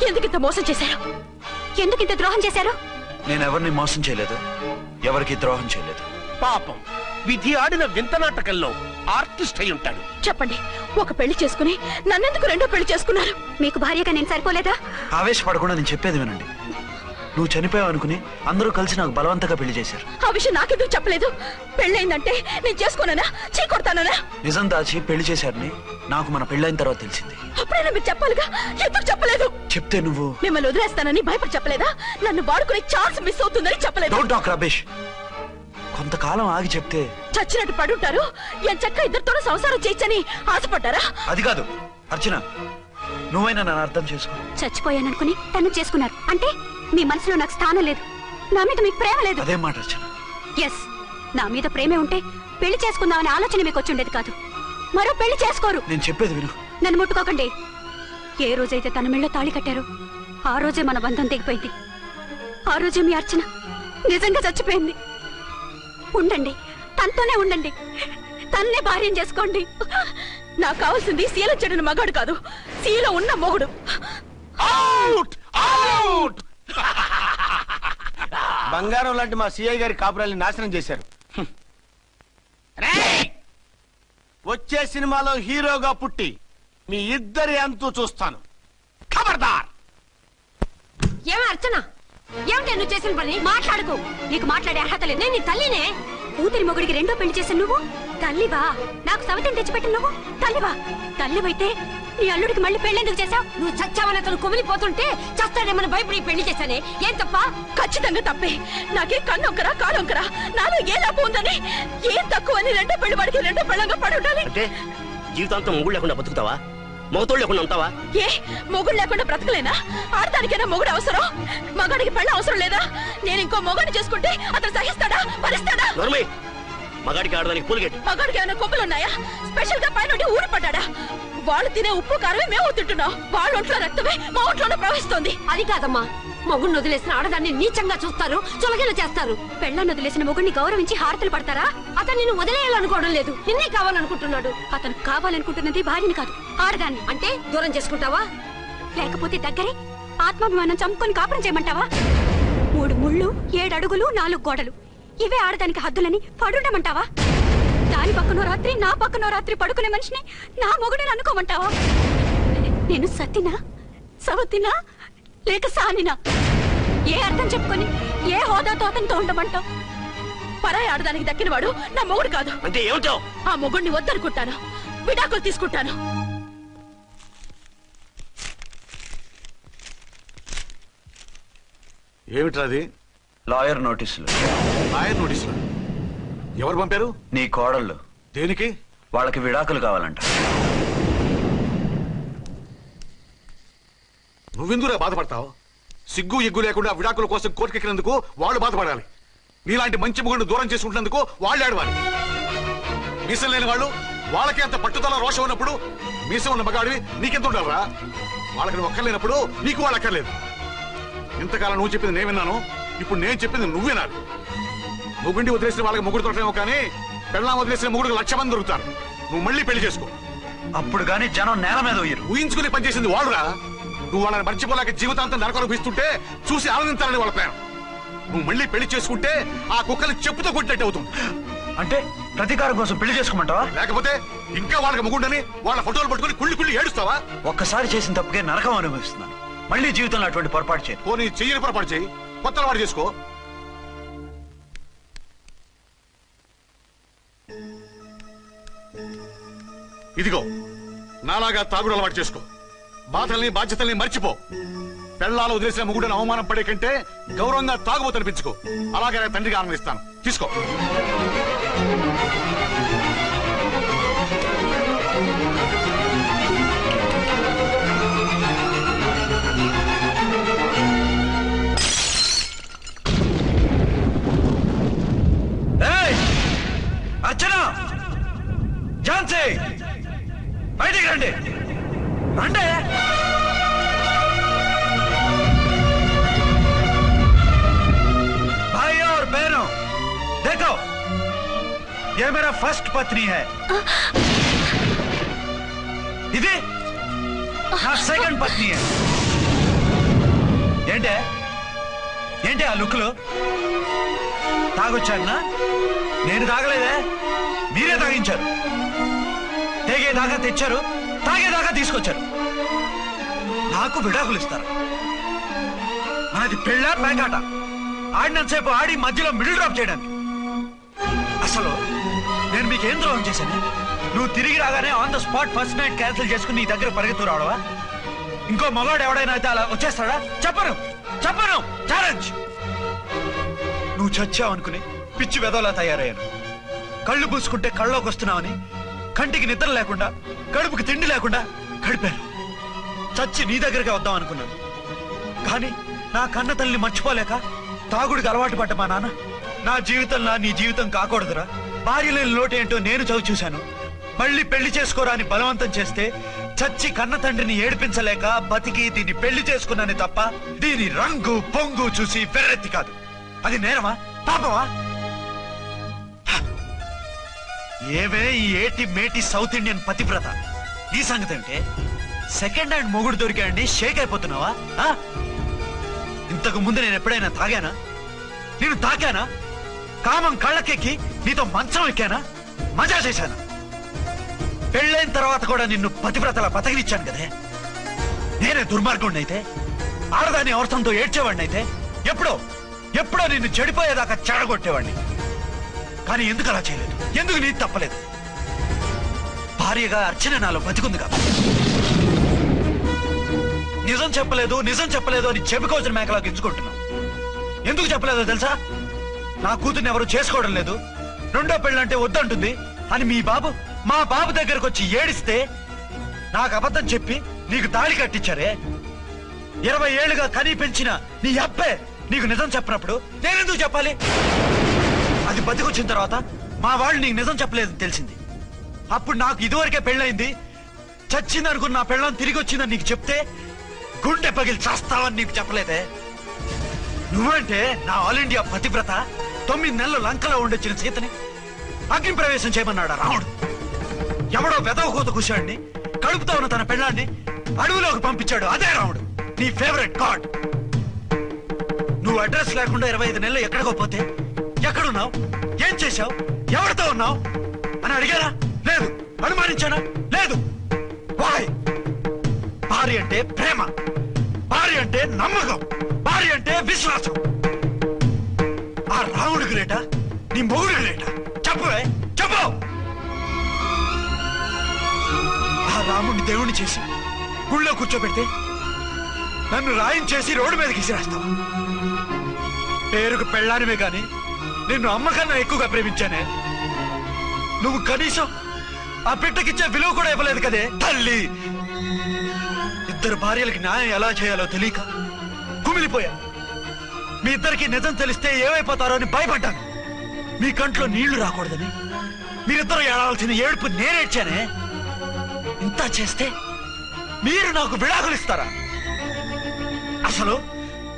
Speaker 5: ఎందుకింత మోసం చేశారు? ఎందుకింత ద్రోహం చేశారు?
Speaker 3: నేను ఎవరిని మోసం చేయలేదు, ఎవరికి ద్రోహం చేయలేదు.
Speaker 2: పాపం, విధి ఆడిన వింత నాటకంలో ఆర్టిస్ట్ అయి ఉంటాడు.
Speaker 5: చెప్పండి, ఒక పెళ్లి చేసుకుని నన్నెందుకు రెండో పెళ్లి చేసుకున్నారు? మీకు భార్యగా నేను సరిపోలేదా?
Speaker 3: ఆవేశపడకుండా నేను చెప్పేది వినండి. నువ్వు చనిపోయావు అనుకుని అందరూ కలిసి నాకు బలవంతంగా పెళ్లి చేశారు.
Speaker 5: ఆ విషయం నాకెందుకు చెప్పలేదు? పెళ్ళైందంటే నేను చేసుకోనా, చీ కొడతానా?
Speaker 3: నిజం దాచి పెళ్లి చేశారని నాకు మన పెళ్ళైన తర్వాత తెలిసింది.
Speaker 5: అప్పుడైనా మీరు చెప్పాలిగా, ఎందుకు చెప్పలేదు?
Speaker 3: చెప్తే నువ్వు
Speaker 5: మిమ్మల్ని వదిలేస్తానని భయపడి చెప్పలేదా? నన్ను వాడుకునే ఛాన్స్ మిస్ అవుతుందని చెప్పలేదు.
Speaker 3: Don't talk రబేష్. కొంతకాలం ఆగి చెప్తే
Speaker 5: చచ్చినట్టు పడుంటారు. ఎంచక్క ఇద్దరితో సంసారం చేయొచ్చని ఆశపడ్డారా?
Speaker 3: అది కాదు అర్చన, నువ్వైనా నన్ను అర్థం చేసుకో.
Speaker 6: చచ్చిపోయాననుకుని తను చేసుకున్నారు అంటే మీ మనసులో నాకు స్థానం లేదు, నా మీద మీకు ప్రేమ లేదు.
Speaker 3: అదేం మాట అర్చన?
Speaker 6: ఎస్, నా మీద ప్రేమే ఉంటే పెళ్లి చేసుకుందామనే ఆలోచన మీకు వచ్చి ఉండేది కాదు. మరో పెళ్లి చేసుకోరు.
Speaker 3: నేను చెప్పేది విను.
Speaker 6: నన్ను ముట్టుకోకండి. ఏ రోజైతే తన మెళ్ళో తాళి కట్టారో ఆ రోజే మన బంధం తెగిపోయింది. ఆ రోజే మీ అర్చన నిజంగా చచ్చిపోయింది. ఉండండి, తనతోనే ఉండండి. నన్నే భార్యం చేసుకోండి.
Speaker 5: నాకు కావాల్సింది శీలం చెడిన మగాడు కాదు, శీలం ఉన్న మొగుడు.
Speaker 2: అవుట్ అవుట్
Speaker 8: బంగారం లాంటి మా సిఐ గారి కాపురాల్ని నాశనం చేశారు. వచ్చే సినిమాలో హీరోగా పుట్టి మీ ఇద్దరి అంతూ చూస్తాను.
Speaker 2: ఖబర్దార్.
Speaker 6: ఏమ అర్చన, ఏమిటి నువ్వు చేసిన పని? మాట్లాడుకో. నీకు మాట్లాడే అర్హత లేదు. నేను నీ తల్లినే. కూతురి మొగుడికి రెండో పెళ్లి చేసిన నువ్వు తల్లివా? నాకు సవితని తెచ్చిపెట్టిన నువ్వు తల్లివా? తల్లివైతే నీ అల్లుడికి మళ్ళీ పెళ్లి చేశావు? నువ్వు చచ్చావని అతను కుమిలిపోతుంటే చస్తాడేమని భయపడి పెళ్లి చేశానే. ఏం తప్ప?
Speaker 5: ఖచ్చితంగా తప్పే. నాకే కన్నొక్కరా కాలొక్కరా, నాలో ఏ లాభం ఉందని, ఏం తక్కువ అని రెండో పెళ్లి వాడికి రెండో పెళ్ళంగా పడి ఉండాలి.
Speaker 9: అంటే జీవితాంతం మొగుడు లేకుండా బతుకుతావా? మొగతోడు లేకుండా ఉంటావా?
Speaker 5: ఏ మొగుడు లేకుండా బ్రతకలేనా? ఆడదానికైనా మొగుడు అవసరం, మగాడికి పెళ్ళ అవసరం లేదా? నేను ఇంకో మొగాడిని చేసుకుంటే అతను సహిస్తాడా, భరిస్తాడా?
Speaker 9: నోర్మై, మగాడికి ఆడదానికి పూలిగేట్.
Speaker 5: మగాడికి ఏమైనా కొబ్బలు ఉన్నాయా? స్పెషల్ గా పైన ఊరి పడ్డాడా? వాళ్ళు తినే ఉప్పు కారమే మేము తింటున్నాం. వాళ్ళ ఒంట్లో రక్తమే మా ఒంట్లోనే ప్రవహిస్తోంది.
Speaker 6: అది కాదమ్మా, మొగుడిని వదిలేసిన ఆడదాన్ని నీచంగా చూస్తారు, చులకన చేస్తారు. పెళ్ళాన్ని వదిలేసిన మొగుడిని గౌరవించి హారతులు పడతారా? అతను నిన్ను వదిలేయాలనుకోవడం లేదు, నిన్నే కావాలనుకుంటున్నాడు. అతను కావాలనుకుంటున్నది భార్యని కాదు, ఆడదాన్ని. అంటే దూరం చేసుకుంటావా? లేకపోతే దగ్గరే ఆత్మాభిమానం చంపుకొని కాపురం చేయమంటావా? 3 ముళ్ళు 7 అడుగులు 4 గోడలు, ఇవే ఆడదానికి హద్దులని పడుండమంటావా? దాని పక్కనో రాత్రి నా పక్కనో రాత్రి పడుకునే మనిషిని నా మొగుడిని అనుకోమంటావా? నేను సత్తినా, సవతినా, లేక సానినా? ఏ అర్థం చెప్పుకొని ఏ హోదాతో అతనితో ఉండమంటావు? పరాయి ఆడదానికి దక్కినవాడు నా మొగుడు కాదు.
Speaker 9: అంటే ఏమిటావు?
Speaker 5: ఆ మొగుడిని వద్దనుకుంటాను, విడాకులు తీసుకుంటాను.
Speaker 10: ఏమిట్రాది?
Speaker 3: లాయర్ నోటీసులు.
Speaker 10: లాయర్ నోటీసులు ఎవరు పంపారు?
Speaker 3: నీ కోడళ్ళు.
Speaker 10: దేనికి?
Speaker 3: వాళ్ళకి విడాకులు కావాలంట.
Speaker 10: నువ్వెందుకురా బాధపడతావు? సిగ్గు ఎగ్గు లేకుండా విడాకుల కోసం కోర్టుకెక్కినందుకు వాళ్ళు బాధపడాలి. నీలాంటి మంచి మొగుడిని దూరం చేసుకుంటున్నందుకు వాళ్ళు ఆడవాలి. మీసం లేని వాళ్ళు వాళ్ళకి అంత పట్టుదల రోషం ఉన్నప్పుడు మీసం ఉన్న మగాడివి నీకెంత ఉండాలరా? వాళ్ళకి ఒక్కర్లేనప్పుడు నీకు వాళ్ళు అక్కర్లేదు. ఇంతకాలం నువ్వు చెప్పింది నేను విన్నాను, ఇప్పుడు నేను చెప్పింది నువ్వు వినాలి. మొగుండి వదిలేసిన వాళ్ళకి మొగుడు దొరకలేమో కానీ పెళ్ళాం వదిలేసిన మొగుడికి 1,00,000 మంది దొరుకుతారు. నువ్వు మళ్ళీ పెళ్లి చేసుకో.
Speaker 3: అప్పుడు గాని జనం నేల మీద ఉయ్యరు.
Speaker 10: ఊహించుకుని పనిచేసింది వాళ్ళురా. నువ్వు వాళ్ళని మర్చిపోలేక జీవితాంతం నరకం అనుభవిస్తుంటే చూసి ఆనందించాలని వాళ్ళ ప్లాన్. నువ్వు మళ్ళీ పెళ్లి చేసుకుంటే ఆ కుక్కలు చెప్పుతో కొట్టినట్టు అవుతుంది.
Speaker 3: అంటే ప్రతీకారం కోసం పెళ్లి చేసుకోమంటావా?
Speaker 10: లేకపోతే ఇంకా వాళ్ళకి మొగుండని వాళ్ళ ఫోటోలు పట్టుకుని కుళ్ళి కుళ్ళి ఏడుస్తావా?
Speaker 3: ఒక్కసారి చేసిన తప్పుకే నరకం అనుభవిస్తున్నాను. మళ్ళీ జీవితంలో అటువంటి పొరపాటు చేయి.
Speaker 10: పోనీ చెయ్యని పొరపాటు చేయి, కొత్త వాడు చేసుకో. ఇదిగో నాలాగా తాగుడు అలవాటు చేసుకో. బాధల్ని బాధ్యతల్ని మర్చిపో. పెళ్ళాలు వదిలేసిన మొగుడని అవమానం పడే కంటే గౌరవంగా తాగుబోతు అనిపించుకో. అలాగే తండ్రిగా ఆనందిస్తాను. తీసుకో.
Speaker 3: అర్చన, ఝాన్సీ, బయటికి రండి. రండి. भाई और बहनों, देखो, ये मेरा फर्स्ट पत्नी है. ఇది నా సెకండ్ పత్ని. ఏంటే ఏంటి ఆ లుక్లు? తాగొచ్చానా? నేను తాగలేదే, మీరే తాగించారు. తెగేదాకా తెచ్చారు, తాగేదాకా తీసుకొచ్చారు. నాకు విడాకులు ఇస్తారు. మనది పెళ్ళా పేకాట? ఆడినంతసేపు ఆడి మధ్యలో మిడిల్ డ్రాప్ చేయడానికి. అసలు నేను మీకేం ద్రోహం చేశాను? నువ్వు తిరిగి రాగానే on the spot first night cancel చేసుకుని నీ దగ్గర పరిగెత్తు రావడవా? ఇంకో మగాడు ఎవడైనా అయితే అలా వచ్చేస్తాడా? చెప్పను చెప్పను, ఛాలెంజ్. నువ్వు చచ్చావు అనుకుని పిచ్చి వెదవలా తయారయ్యాను. కళ్ళు పూసుకుంటే కళ్ళలోకి వస్తున్నావని కంటికి నిద్ర లేకుండా కడుపుకి తిండి లేకుండా గడిపాను. చచ్చి నీ దగ్గరగా వద్దాం అనుకున్నాను. కానీ నా కన్న తల్లిని మర్చిపోలేక తాగుడికి అలవాటు పడ్డ మా నాన్న నా జీవితంలో నీ జీవితం కాకూడదురా, భార్య లేని లోటేంటో నేను చవి చూశాను. మళ్ళీ పెళ్లి చేసుకోరా అని బలవంతం చేస్తే చచ్చి కన్న తండ్రిని ఏడిపించలేక బతికి దీన్ని పెళ్లి చేసుకున్నాను తప్ప దీని రంగు పొంగు చూసి వెర్రెత్తి కాదు. అది నేరమా, పాపమా? ఏవే ఈ ఏటి మేటి సౌత్ ఇండియన్ పతివ్రత, ఈ సంగతి అంటే సెకండ్ హ్యాండ్ మొగుడు దొరికాడండి షేక్ అయిపోతున్నావా? ఇంతకు ముందు నేను ఎప్పుడైనా తాగానా? నేను తాకానా? కామం కళ్ళకెక్కి నీతో మంచం ఎక్కానా? మజా చేశానా? పెళ్ళైన తర్వాత కూడా నిన్ను పతివ్రతలా బతకనిచ్చాను కదే. నేనే దుర్మార్గుడిని అయితే, ఆడదాన్ని అవసరంతో ఏడ్చేవాడిని అయితే, ఎప్పుడో నిన్ను చెడిపోయేదాకా చెడగొట్టేవాడిని. కానీ ఎందుకు అలా చేయలేదు? ఎందుకు నీ తప్పలేదు? భార్యగా అర్చన నాలో బతికుంది కాబట్టి. నిజం చెప్పలేదు అని చెప్పుకోవచ్చిన మేకలా గించుకుంటున్నావు. ఎందుకు చెప్పలేదో తెలుసా? నా కూతుర్ని ఎవరు చేసుకోవడం లేదు, రెండో పెళ్ళంటే వద్దంటుంది అని మా బాబు దగ్గరకు వచ్చి ఏడిస్తే నాకు అబద్ధం చెప్పి నీకు తాళి కట్టించారే. 20 ఏళ్లుగా కనీ పెంచిన నీ అబ్బే నీకు నిజం చెప్పినప్పుడు నేనెందుకు చెప్పాలి? అది బతికొచ్చిన తర్వాత మా వాళ్ళు నీకు నిజం చెప్పలేదని తెలిసింది. అప్పుడు నాకు ఇదివరకే పెళ్ళయింది, చచ్చిందనుకున్న నా పెళ్ళం తిరిగి వచ్చిందని నీకు చెప్తే గుండె పగిలి చేస్తావని నీకు చెప్పలేదే. నువ్వంటే నా ఆల్ ఇండియా పతివ్రత 9 నెలలు లంకలో ఉండొచ్చిన సీతని అగ్ని ప్రవేశం చేయమన్నాడు రాముడు. ఎవడో వెదవ కూత కూర్చోండి కడుపుతో ఉన్న తన పెళ్ళాన్ని అడవిలోకి పంపించాడు అదే రాముడు, నీ ఫేవరెట్ గాడ్. నువ్వు అడ్రస్ లేకుండా 25 నెలలు ఎక్కడికో పోతే ఎక్కడున్నావు, ఏం చేశావు, ఎవరితో ఉన్నావు అని అడిగానా? లేదు. అనుమానించానా? లేదు. వాయ్? భార్య అంటే ప్రేమ, భార్య అంటే నమ్మకం, భార్య అంటే విశ్వాసం. ఆ రాముడు గ్రేటా, నీ మొగుడు గ్రేటా? చెప్పవే, చెప్పు. ఆ రాముడిని దేవుణ్ణి చేసి గుళ్ళో కూర్చోబెడితే నన్ను రాయించేసి రోడ్డు మీద గీసిరేస్తావు. పేరుకు పెళ్ళానివే గాని నిన్ను అమ్మకన్నా ఎక్కువగా ప్రేమించానే. నువ్వు కనీసం ఆ బిడ్డకిచ్చే విలువ కూడా ఇవ్వలేదు కదే తల్లి. ఇద్దరు భార్యలకి న్యాయం ఎలా చేయాలో తెలియక కుమిలిపోయా. మీ ఇద్దరికి నిజం తెలిస్తే ఏమైపోతారో అని భయపడ్డాను. మీ కంట్లో నీళ్లు రాకూడదని మీరిద్దరు ఏడాల్సిన ఏడుపు నేనేడ్చానే. ఇంత చేస్తే మీరు నాకు విడాకులు ఇస్తారా? అసలు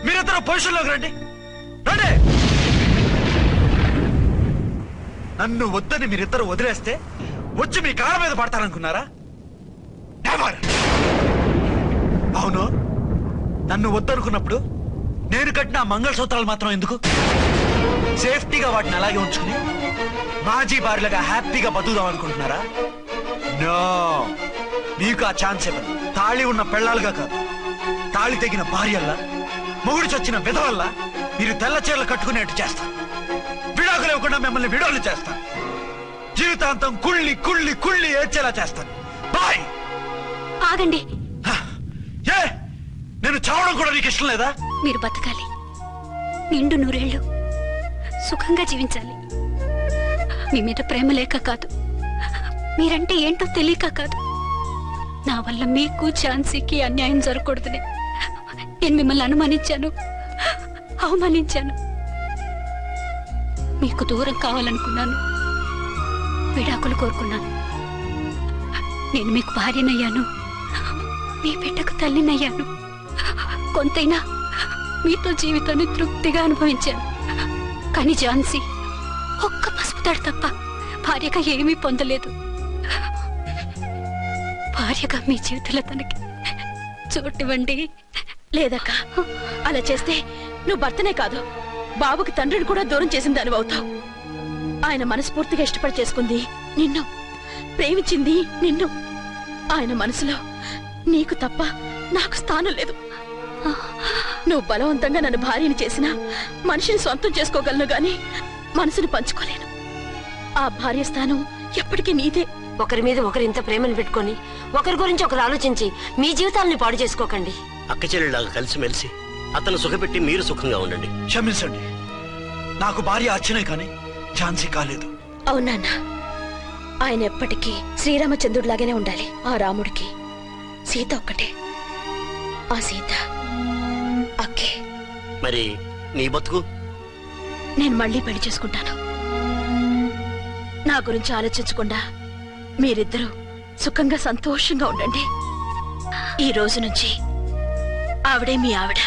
Speaker 3: మీరిద్దరు పొజిషన్లోకి రండి. నన్ను వద్దని మీరిద్దరు వదిలేస్తే వచ్చి మీ కాళ్ళ మీద పడతారనుకున్నారా? అవును, నన్ను వద్దనుకున్నప్పుడు నేను కట్టిన మంగళసూత్రాలు మాత్రం ఎందుకు? సేఫ్టీగా వాటిని అలాగే ఉంచుకుని మాజీ భార్యలుగా హ్యాపీగా బతుకుదాం అనుకుంటున్నారా? నో, మీకు ఆ ఛాన్స్ ఇవ్వను. తాళి ఉన్న పెళ్ళాలుగా కాదు, తాళి తెగిన భార్యల్లా, మొగుడు చచ్చిన విధవల్లా మీరు తెల్ల చీరలు కట్టుకునేట్టు చేస్తాను. విడాకులు ఇవ్వకుండా మిమ్మల్ని విడాకులు చేస్తాను. జీవితాంతం కుళ్ళి కుళ్ళి కుళ్ళి ఏడ్చేలా చేస్తాను. బాయ్.
Speaker 6: ఆగండి.
Speaker 3: ఏ, నేను చావడం కూడా నీకు ఇష్టం లేదా?
Speaker 6: మీరు బతకాలి, నిండు 100 ఏళ్ళు సుఖంగా జీవించాలి. మీ మీద ప్రేమ లేక కాదు, మీరంటే ఏంటో తెలియక కాదు. నా వల్ల మీకు ఝాన్సీకి అన్యాయం జరగకూడదని నేను మిమ్మల్ని అనుమానించాను, అవమానించాను. మీకు దూరం కావాలనుకున్నాను, విడాకులు కోరుకున్నాను. నేను మీకు భార్యనయ్యాను, మీ బిడ్డకు తల్లినయ్యాను. కొంతైనా మీతో జీవితాన్ని తృప్తిగా అనుభవించాను. కానీ ఝాన్సీ ఒక్క పసుపు తాడు తప్ప భార్యగా ఏమీ పొందలేదు. భార్యగా మీ జీవితంలో తనకి చోటివ్వండి.
Speaker 5: లేదక్క, అలా చేస్తే నువ్వు భర్తనే కాదు బాబుకి తండ్రిని కూడా దూరం చేసిన దానివి అవుతావు. ఆయన మనస్ఫూర్తిగా ఇష్టపడి చేసుకుంది నిన్ను, ప్రేమించింది నిన్ను. ఆయన మనసులో నీకు తప్ప నాకు స్థానం లేదు. నువ్వు బలవంతంగా నన్ను భార్యని చేసినా మనిషిని సొంతం చేసుకోగలను గాని మనసుని పంచుకోలేను. ఆ భార్య స్థానం ఎప్పటికీ నీదే.
Speaker 6: ఒకరి మీద ఒకరు ఇంత ప్రేమను పెట్టుకొని ఒకరి గురించి ఒకరు ఆలోచించి మీ జీవితాలని పాడు చేసుకోకండి.
Speaker 9: అక్క చెల్లెళ్ళలాగా కలిసిమెలిసి అతను సుఖపెట్టి మీరు సుఖంగా ఉండండి.
Speaker 3: క్షమించండి, నాకు భార్య అర్చనే కానీ ఝాన్సీ కాలేదు.
Speaker 5: అవునాన్న, ఆయన ఎప్పటికీ శ్రీరామచంద్రుడిలాగానే ఉండాలి. ఆ రాముడికి సీత ఒక్కటే, ఆ సీత అక్కే.
Speaker 9: మరి నీ బతుకు?
Speaker 5: నేను మళ్ళీ పెళ్లి చేసుకుంటాను. నా గురించి ఆలోచించకుండా మీరిద్దరూ సుఖంగా సంతోషంగా ఉండండి. ఈ రోజు నుంచి ఆవిడే మీ ఆవిడ.